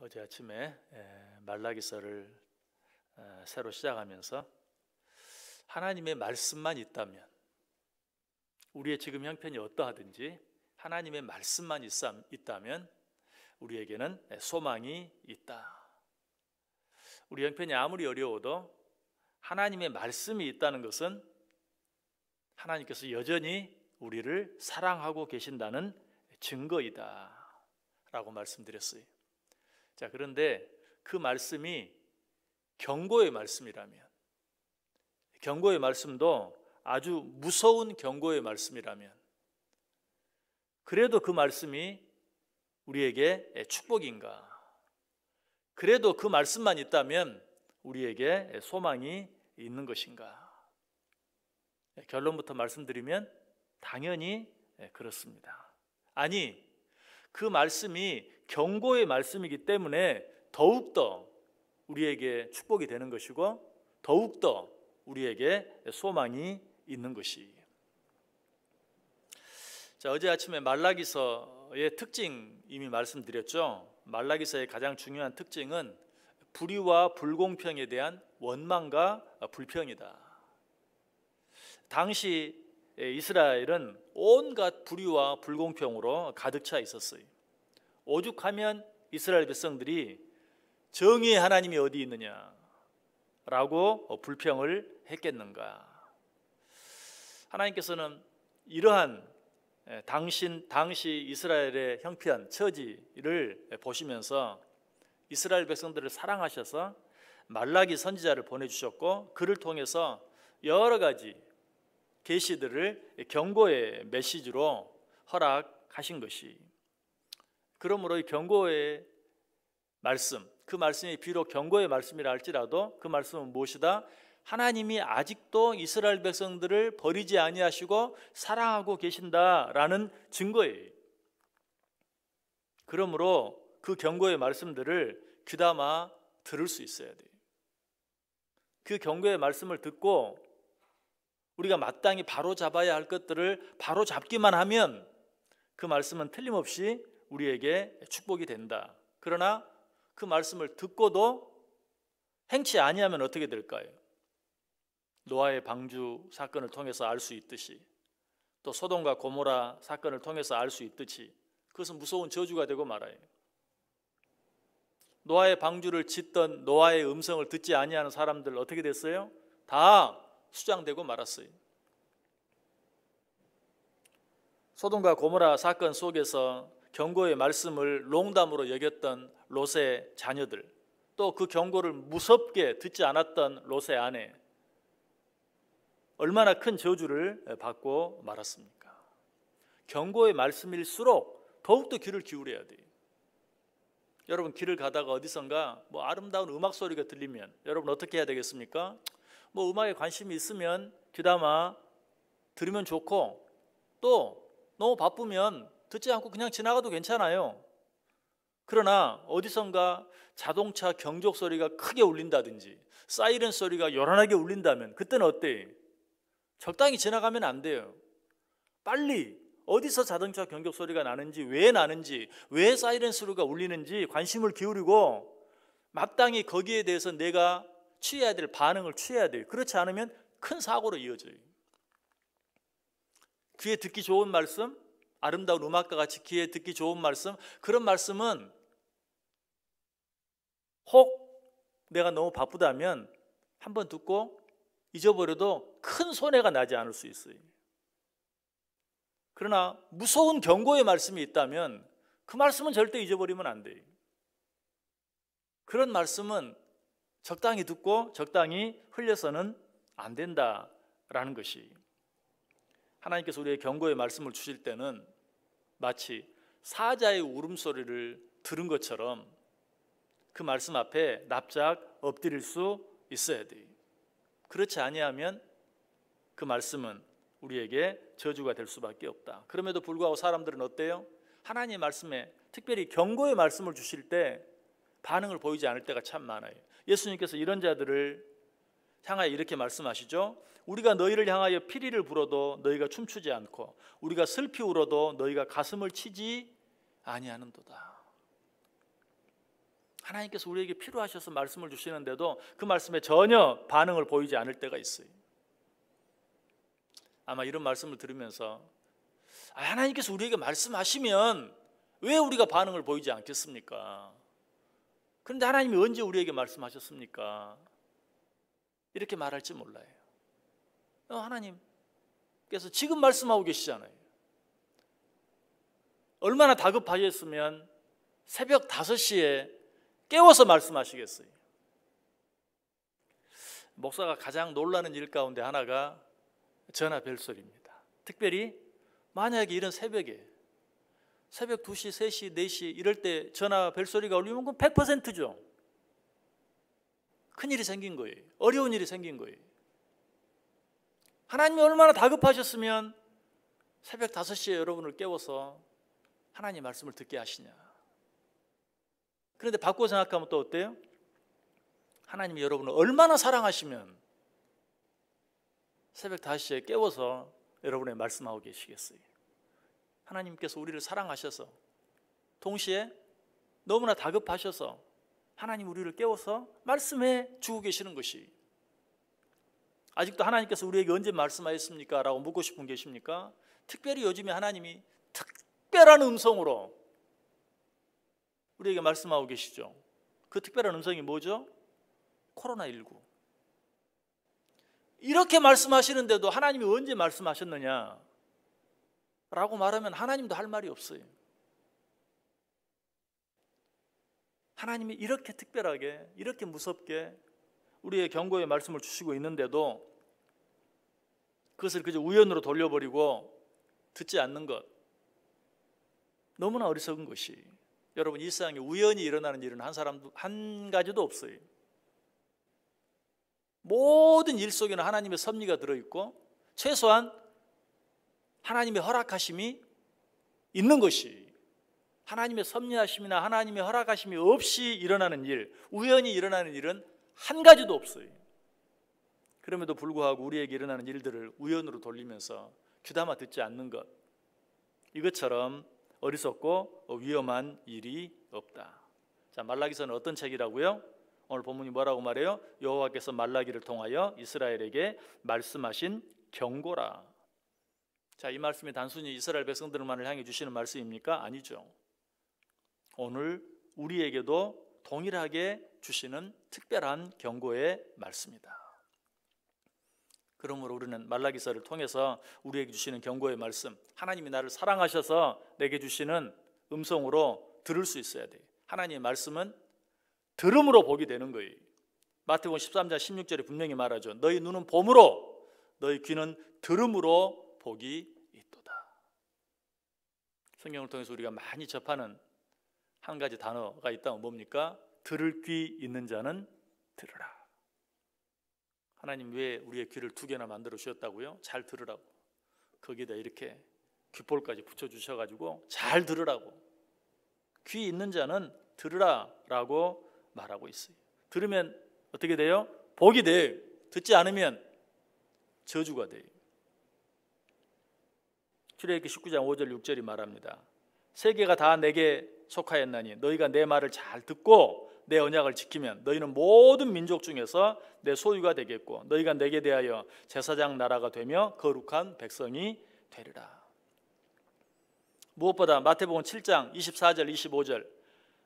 어제 아침에 말라기서를 새로 시작하면서 하나님의 말씀만 있다면, 우리의 지금 형편이 어떠하든지 하나님의 말씀만 있다면 우리에게는 소망이 있다. 우리 형편이 아무리 어려워도 하나님의 말씀이 있다는 것은 하나님께서 여전히 우리를 사랑하고 계신다는 증거이다 라고 말씀드렸어요. 자, 그런데 그 말씀이 경고의 말씀이라면, 경고의 말씀도 아주 무서운 경고의 말씀이라면, 그래도 그 말씀이 우리에게 축복인가? 그래도 그 말씀만 있다면 우리에게 소망이 있는 것인가? 결론부터 말씀드리면 당연히 그렇습니다. 아니, 그 말씀이 경고의 말씀이기 때문에 더욱더 우리에게 축복이 되는 것이고 더욱더 우리에게 소망이 있는 것이. 자, 어제 아침에 말라기서의 특징 이미 말씀드렸죠. 말라기서의 가장 중요한 특징은 불의와 불공평에 대한 원망과 불평이다. 당시 이스라엘은 온갖 불의와 불공평으로 가득 차 있었어요. 오죽하면 이스라엘 백성들이 정의의 하나님이 어디 있느냐라고 불평을 했겠는가. 하나님께서는 이러한 당시 이스라엘의 형편, 처지를 보시면서 이스라엘 백성들을 사랑하셔서 말라기 선지자를 보내주셨고, 그를 통해서 여러 가지 계시들을 경고의 메시지로 허락하신 것이. 그러므로 이 경고의 말씀, 그 말씀이 비록 경고의 말씀이라 할지라도 그 말씀은 무엇이다? 하나님이 아직도 이스라엘 백성들을 버리지 아니하시고 사랑하고 계신다라는 증거예요. 그러므로 그 경고의 말씀들을 귀담아 들을 수 있어야 돼요. 그 경고의 말씀을 듣고 우리가 마땅히 바로 잡아야 할 것들을 바로 잡기만 하면 그 말씀은 틀림없이 우리에게 축복이 된다. 그러나 그 말씀을 듣고도 행치 아니하면 어떻게 될까요? 노아의 방주 사건을 통해서 알 수 있듯이, 또 소돔과 고모라 사건을 통해서 알 수 있듯이 그것은 무서운 저주가 되고 말아요. 노아의 방주를 짓던 노아의 음성을 듣지 아니하는 사람들 어떻게 됐어요? 다 수장되고 말았어요. 소돔과 고모라 사건 속에서 경고의 말씀을 농담으로 여겼던 롯의 자녀들, 또 그 경고를 무섭게 듣지 않았던 롯의 아내, 얼마나 큰 저주를 받고 말았습니까? 경고의 말씀일수록 더욱더 귀를 기울여야 돼요. 여러분, 길을 가다가 어디선가 아름다운 음악 소리가 들리면 여러분 어떻게 해야 되겠습니까? 음악에 관심이 있으면 귀담아 들으면 좋고, 또 너무 바쁘면 듣지 않고 그냥 지나가도 괜찮아요. 그러나 어디선가 자동차 경적 소리가 크게 울린다든지 사이렌 소리가 요란하게 울린다면 그때는 어때요? 적당히 지나가면 안 돼요. 빨리 어디서 자동차 경적 소리가 나는지, 왜 사이렌 소리가 울리는지 관심을 기울이고 마땅히 거기에 대해서 내가 취해야 될 반응을 취해야 돼요. 그렇지 않으면 큰 사고로 이어져요. 귀에 듣기 좋은 말씀, 아름다운 음악과 같이 귀에 듣기 좋은 말씀, 그런 말씀은 혹 내가 너무 바쁘다면 한번 듣고 잊어버려도 큰 손해가 나지 않을 수 있어요. 그러나 무서운 경고의 말씀이 있다면 그 말씀은 절대 잊어버리면 안 돼요. 그런 말씀은 적당히 듣고 적당히 흘려서는 안 된다라는 것이. 하나님께서 우리의 경고의 말씀을 주실 때는 마치 사자의 울음소리를 들은 것처럼 그 말씀 앞에 납작 엎드릴 수 있어야 돼요. 그렇지 아니하면 그 말씀은 우리에게 저주가 될 수밖에 없다. 그럼에도 불구하고 사람들은 어때요? 하나님의 말씀에, 특별히 경고의 말씀을 주실 때 반응을 보이지 않을 때가 참 많아요. 예수님께서 이런 자들을 향하여 이렇게 말씀하시죠. 우리가 너희를 향하여 피리를 불어도 너희가 춤추지 않고 우리가 슬피 울어도 너희가 가슴을 치지 아니하는도다. 하나님께서 우리에게 필요하셔서 말씀을 주시는데도 그 말씀에 전혀 반응을 보이지 않을 때가 있어요. 아마 이런 말씀을 들으면서 하나님께서 우리에게 말씀하시면 왜 우리가 반응을 보이지 않겠습니까? 그런데 하나님이 언제 우리에게 말씀하셨습니까? 이렇게 말할지 몰라요. 하나님께서 지금 말씀하고 계시잖아요. 얼마나 다급하셨으면 새벽 5시에 깨워서 말씀하시겠어요. 목사가 가장 놀라는 일 가운데 하나가 전화 벨소리입니다. 특별히 만약에 이런 새벽에 새벽 2시, 3시, 4시 이럴 때 전화 벨소리가 울리면 그건 100%죠. 큰일이 생긴 거예요. 어려운 일이 생긴 거예요. 하나님이 얼마나 다급하셨으면 새벽 5시에 여러분을 깨워서 하나님 말씀을 듣게 하시냐. 그런데 바꿔 생각하면 또 어때요? 하나님이 여러분을 얼마나 사랑하시면 새벽 5시에 깨워서 여러분의 말씀하고 계시겠어요? 하나님께서 우리를 사랑하셔서 동시에 너무나 다급하셔서 하나님 우리를 깨워서 말씀해 주고 계시는 것이, 아직도 하나님께서 우리에게 언제 말씀하셨습니까? 라고 묻고 싶은 분 계십니까? 특별히 요즘에 하나님이 특별한 음성으로 우리에게 말씀하고 계시죠. 그 특별한 음성이 뭐죠? 코로나19. 이렇게 말씀하시는데도 하나님이 언제 말씀하셨느냐 라고 말하면 하나님도 할 말이 없어요. 하나님이 이렇게 특별하게, 이렇게 무섭게 우리의 경고의 말씀을 주시고 있는데도 그것을 그저 우연으로 돌려버리고 듣지 않는 것, 너무나 어리석은 것이, 여러분 일상에 우연히 일어나는 일은 한 가지도 없어요. 모든 일 속에는 하나님의 섭리가 들어있고 최소한 하나님의 허락하심이 있는 것이, 하나님의 섭리하심이나 하나님의 허락하심이 없이 일어나는 일, 우연히 일어나는 일은 한 가지도 없어요. 그럼에도 불구하고 우리에게 일어나는 일들을 우연으로 돌리면서 귀담아 듣지 않는 것, 이것처럼 어리석고 위험한 일이 없다. 자, 말라기서는 어떤 책이라고요? 오늘 본문이 뭐라고 말해요? 여호와께서 말라기를 통하여 이스라엘에게 말씀하신 경고라. 자, 이 말씀이 단순히 이스라엘 백성들만을 향해 주시는 말씀입니까? 아니죠. 오늘 우리에게도 동일하게 주시는 특별한 경고의 말씀이다. 그러므로 우리는 말라기서를 통해서 우리에게 주시는 경고의 말씀, 하나님이 나를 사랑하셔서 내게 주시는 음성으로 들을 수 있어야 돼요. 하나님의 말씀은 들음으로 복이 되는 거예요. 마태복음 13장 16절에 분명히 말하죠. 너희 눈은 봄으로, 너희 귀는 들음으로 복이 있도다. 성경을 통해서 우리가 많이 접하는 한 가지 단어가 있다면 뭡니까? 들을 귀 있는 자는 들으라. 하나님 왜 우리의 귀를 2개나 만들어 주셨다고요? 잘 들으라고. 거기다 이렇게 귓볼까지 붙여주셔가지고 잘 들으라고. 귀 있는 자는 들으라라고 말하고 있어요. 들으면 어떻게 돼요? 복이 돼요. 듣지 않으면 저주가 돼요. 출애굽기 19장 5절 6절이 말합니다. 세계가 다 내게 속하였나니 너희가 내 말을 잘 듣고 내 언약을 지키면 너희는 모든 민족 중에서 내 소유가 되겠고 너희가 내게 대하여 제사장 나라가 되며 거룩한 백성이 되리라. 무엇보다 마태복음 7장 24절 25절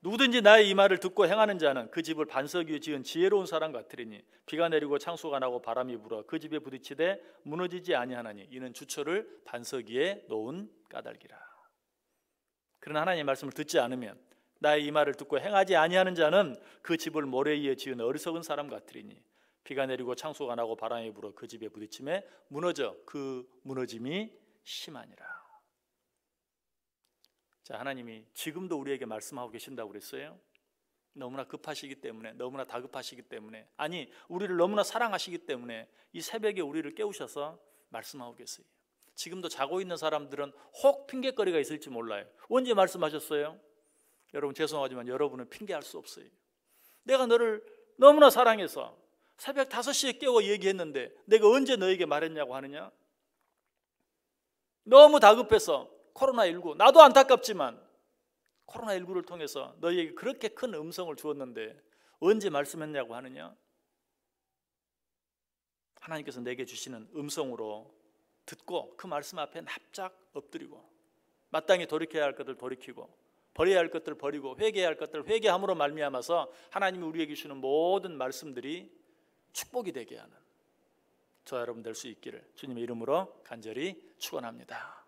누구든지 나의 이 말을 듣고 행하는 자는 그 집을 반석 위에 지은 지혜로운 사람 같으리니 비가 내리고 창수가 나고 바람이 불어 그 집에 부딪히되 무너지지 아니하나니 이는 주초를 반석 위에 놓은 까닭이라. 그러나 하나님의 말씀을 듣지 않으면 나의 이 말을 듣고 행하지 아니하는 자는 그 집을 모래 위에 지은 어리석은 사람 같으리니 비가 내리고 창수가 나고 바람이 불어 그 집에 부딪힘에 무너져 그 무너짐이 심하니라. 자, 하나님이 지금도 우리에게 말씀하고 계신다고 그랬어요. 너무나 급하시기 때문에, 너무나 다급하시기 때문에, 아니 우리를 너무나 사랑하시기 때문에 이 새벽에 우리를 깨우셔서 말씀하고 계세요. 지금도 자고 있는 사람들은 혹 핑계거리가 있을지 몰라요. 언제 말씀하셨어요? 여러분 죄송하지만 여러분은 핑계할 수 없어요. 내가 너를 너무나 사랑해서 새벽 5시에 깨워 얘기했는데 내가 언제 너에게 말했냐고 하느냐? 너무 다급해서 코로나19, 나도 안타깝지만 코로나19를 통해서 너희에게 그렇게 큰 음성을 주었는데 언제 말씀했냐고 하느냐? 하나님께서 내게 주시는 음성으로 듣고 그 말씀 앞에 납작 엎드리고 마땅히 돌이켜야 할 것들 돌이키고 버려야 할 것들 버리고 회개해야 할 것들 회개함으로 말미암아서 하나님이 우리에게 주시는 모든 말씀들이 축복이 되게 하는 저와 여러분 될 수 있기를 주님의 이름으로 간절히 축원합니다.